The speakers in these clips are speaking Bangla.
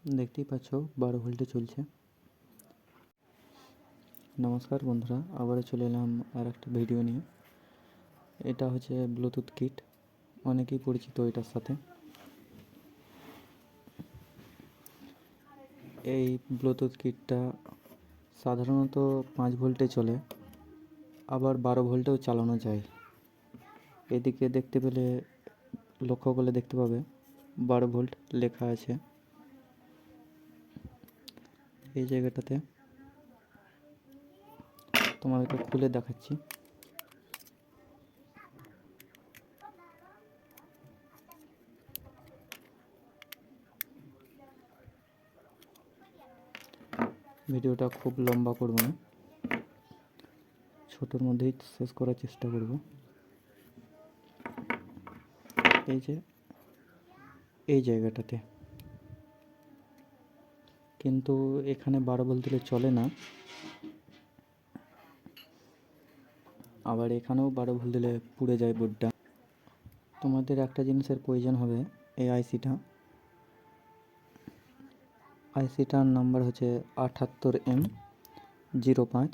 দেখতেই পাচ্ছ 12 ভোল্টে চলছে। নমস্কার বন্ধুরা, আবারও চলে এলাম আর একটা ভিডিও নিয়ে। এটা হচ্ছে ব্লুটুথ কিট, অনেকেই পরিচিত এটার সাথে। এই ব্লুটুথ কিটটা সাধারণত 5 ভোল্টে চলে, আবার 12 ভোল্টেও চালানো যায়। এদিকে লক্ষ্য করলে দেখতে পাবে 12 ভোল্ট লেখা আছে এই জায়গাটাতে। তোমাদেরকে খুলে দেখাচ্ছি। ভিডিওটা খুব লম্বা করব না, ছোটোর মধ্যেই শেষ করার চেষ্টা করব। এই জায়গাটাতে কিন্তু এখানে 12 ভোল্ট দিলে চলে না, আবার এখানেও 12 ভোল্ট দিলে পুড়ে যায় বোর্ডটা। তোমাদের একটা জিনিসের প্রয়োজন হবে, এই আইসিটার নাম্বার হচ্ছে 78M05।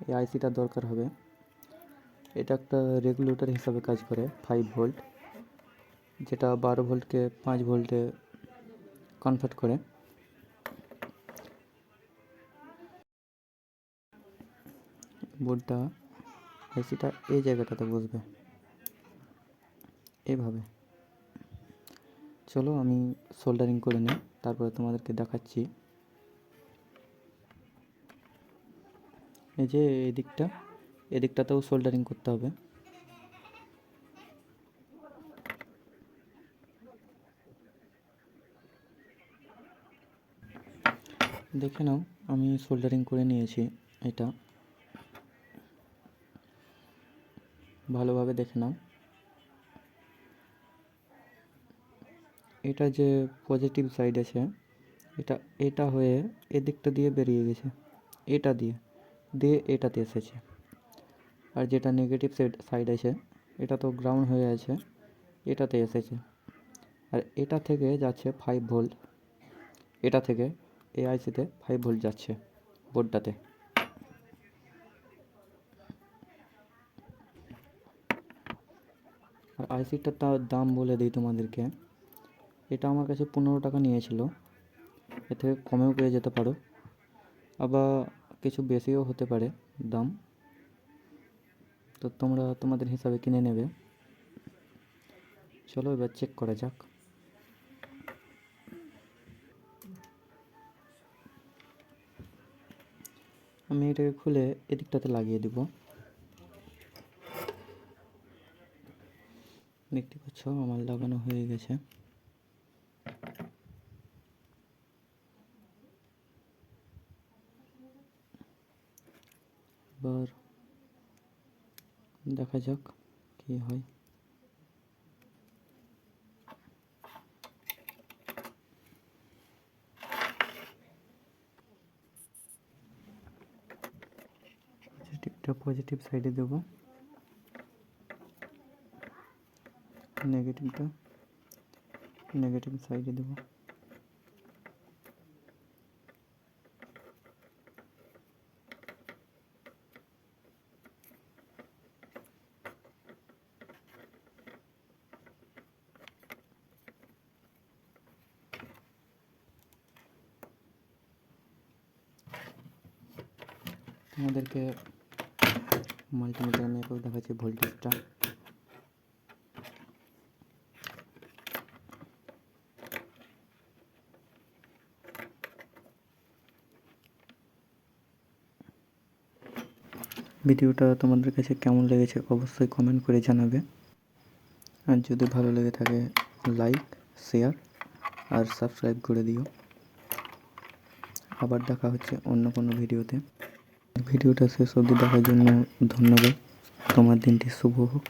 এই আইসিটার দরকার হবে। এটা একটা রেগুলেটর হিসাবে কাজ করে 5 ভোল্ট, যেটা 12 ভোল্টকে 5 ভোল্টে কনভার্ট করে। বোর্ডটা আইসিটা এই জায়গাটাতে বসবে এইভাবে। চলো আমি সোল্ডারিং করে নিই, তারপরে তোমাদেরকে দেখাচ্ছি। এই যে এদিকটাতেও সোল্ডারিং করতে হবে। দেখে নাও, আমি সোল্ডারিং করে নিয়েছি। এটা ভালোভাবে দেখে নাও। এটা যে পজিটিভ সাইড আছে, এটা হয়ে এদিকটা দিয়ে বেরিয়ে গেছে, এটা দিয়ে এটাতে এসেছে। আর যেটা নেগেটিভ সাইড আছে, এটা তো গ্রাউন্ড হয়ে আছে, এটাতে এসেছে। আর এটা থেকে যাচ্ছে 5 ভোল্ট, এটা থেকে এই আইসিতে 5 ভোল্ট যাচ্ছে বোর্ডটাতে। আর আইসিটার দাম বলে দিই তোমাদেরকে। এটা আমার কাছে 15 টাকা নিয়েছিল, এর থেকে কমেও পেয়ে যেতে পারো, আবার কিছু বেশিও হতে পারে দাম। তো তোমরা তোমাদের হিসাবে কিনে নেবে। চলো এবার চেক করা যাক। আমি এটাকে খুলে এদিকটাতে লাগিয়ে দিব। দেখতে পাচ্ছ আমার লাগানো হয়ে গেছে। এবার দেখা যাক কি হয়। পজিটিভ সাইডে দেব, নেগেটিভ সাইডে দেব। তোমাদেরকে মাল্টিমিটার নিয়ে দেখাচ্ছি ভোল্টেজটা। ভিডিওটা তোমাদের কাছে কেমন লেগেছে অবশ্যই কমেন্ট করে জানাবে। আর যদি ভালো লেগে থাকে লাইক, শেয়ার আর সাবস্ক্রাইব করে দিও। আবার দেখা হচ্ছে অন্য কোনো ভিডিওতে। ভিডিওটা শেষ অবধি দেখার জন্য ধন্যবাদ। তোমার দিনটি শুভ হোক।